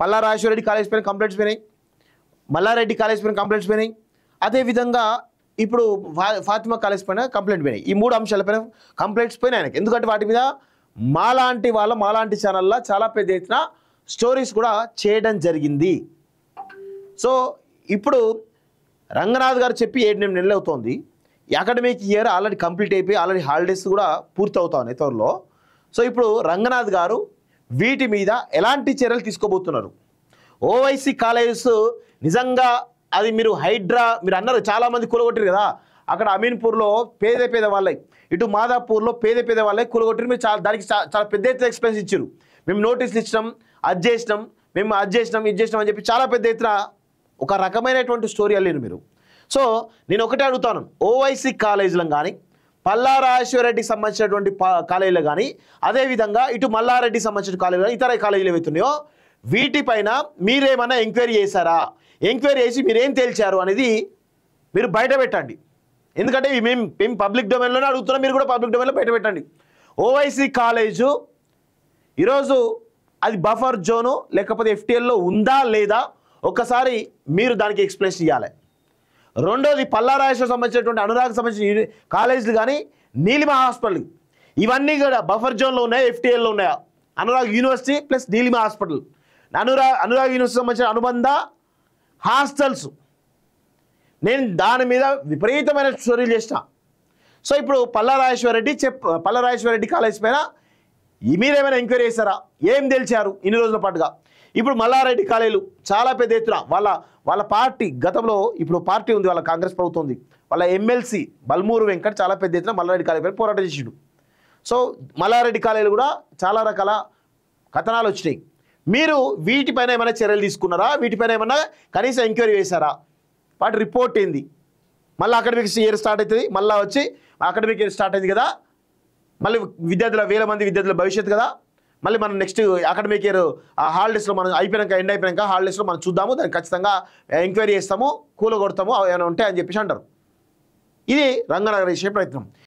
Palla Rajeshwar Reddy college పైన complaints పోయినాయి, Mallareddy college పైన కంప్లైంట్స్ పోయినాయి, అదేవిధంగా ఇప్పుడు ఫాతిమా కాలేజ్ పైన కంప్లైంట్ పోయినాయి. ఈ 3 అంశాలపైన కంప్లైంట్స్ పోయినాయి ఆయనకి. ఎందుకంటే వాటి మీద మాలాంటి ఛానల్లో చాలా పెద్ద ఎత్తున స్టోరీస్ కూడా చేయడం జరిగింది. సో ఇప్పుడు రంగనాథ్ గారు చెప్పి 7-8 నెలలు అవుతోంది. ఈ అకాడమిక్ ఇయర్ ఆల్రెడీ కంప్లీట్ అయిపోయి ఆల్రెడీ హాలిడేస్ కూడా పూర్తి అవుతా ఉన్నాయి త్వరలో. సో ఇప్పుడు రంగనాథ్ గారు వీటి మీద ఎలాంటి చర్యలు తీసుకోబోతున్నారు? ఓవైసీ కాలేజెస్ నిజంగా అది మీరు హైడ్రా మీరు అన్నారు, చాలామంది కూలగొట్టారు కదా. అక్కడ అమీన్పూర్లో పేద వాళ్ళే, ఇటు మాదాపూర్లో పేద వాళ్ళే కూలగొట్టారు. మీరు దానికి చాలా పెద్ద ఎత్తున ఎక్స్పెన్స్ ఇచ్చారు. మేము నోటీసులు ఇచ్చినాం, అది చేసినాం ఇది చేసినాం అని చెప్పి చాలా పెద్ద ఎత్తున ఒక రకమైనటువంటి స్టోరీ అల్లేరు మీరు. సో నేను ఒకటే అడుగుతాను, ఓవైసీ కాలేజీలో కానీ పల్లా రాజేశ్వరరెడ్డికి సంబంధించినటువంటి కాలేజీలు కానీ అదేవిధంగా ఇటు మల్లారెడ్డికి సంబంధించిన కాలేజీలు కానీ ఇతర కాలేజీలు ఏవైతున్నాయో వీటిపైన మీరేమైనా ఎంక్వైరీ చేశారా? ఎంక్వైరీ చేసి మీరేం తేల్చారు అనేది మీరు బయట పెట్టండి. ఎందుకంటే మేము పబ్లిక్ డొమైన్లోనే అడుగుతున్నాం, మీరు కూడా పబ్లిక్ డొమైన్లో బయట పెట్టండి. ఓవైసీ కాలేజు ఈరోజు అది బఫర్ జోను లేకపోతే ఎఫ్టీఎల్లో ఉందా లేదా ఒక్కసారి మీరు దానికి ఎక్స్ప్లెయిన్ చేయాలి. రెండోది పల్లా రాజేశ్వర్ సంబంధించినటువంటి అనురాగ్ సంబంధించిన కాలేజీలు కానీ నీలిమ హాస్పిటల్ ఇవన్నీ కూడా బఫర్ జోన్లో ఉన్నాయా, ఎఫ్టీఎల్లో ఉన్నాయా? Anurag university plus Neelima hospital, Anurag university సంబంధించిన అనుబంధ హాస్టల్స్, నేను దాని మీద విపరీతమైన స్టోరీలు చేసిన. సో ఇప్పుడు పల్లా రాజేశ్వరరెడ్డి కాలేజ్ పైన మీరేమైనా ఎంక్వైరీ చేశారా? ఏం తెలిసారు ఇన్ని రోజుల పాటుగా? ఇప్పుడు మల్లారెడ్డి కాలేజీలు చాలా పెద్ద ఎత్తున వాళ్ళ పార్టీ గతంలో ఇప్పుడు పార్టీ ఉంది, వాళ్ళ కాంగ్రెస్ ప్రభుత్వం ఉంది, వాళ్ళ ఎమ్మెల్సీ బల్మూరు వెంకట్ చాలా పెద్ద ఎత్తున మల్లారెడ్డి కాలేజీ పైన పోరాటం చేసిండు. సో మల్లారెడ్డి కాలేజీలు కూడా చాలా రకాల కథనాలు వచ్చినాయి. మీరు వీటిపైన ఏమైనా చర్యలు తీసుకున్నారా? వీటిపైన ఏమన్నా కనీసం ఎంక్వైరీ చేశారా? వాటి రిపోర్ట్ ఏంది? మళ్ళీ అకాడమిక్ ఇయర్ స్టార్ట్ అవుతుంది, మళ్ళీ వచ్చి అకాడమిక్ ఇయర్ స్టార్ట్ అయింది కదా, మళ్ళీ వేల మంది విద్యార్థుల భవిష్యత్తు కదా, మళ్ళీ మనం నెక్స్ట్ అకాడమిక్ ఇయర్ హాలిడేస్లో మనం ఎండ్ అయిపోయాక హాలిడేస్లో మనం చూద్దాము, దానికి ఖచ్చితంగా ఎంక్వైరీ చేస్తాము, కూలగొడతాము ఏమైనా ఉంటాయి అని చెప్పేసి అంటారు. ఇది రంగనాథ్ చేసే ప్రయత్నం.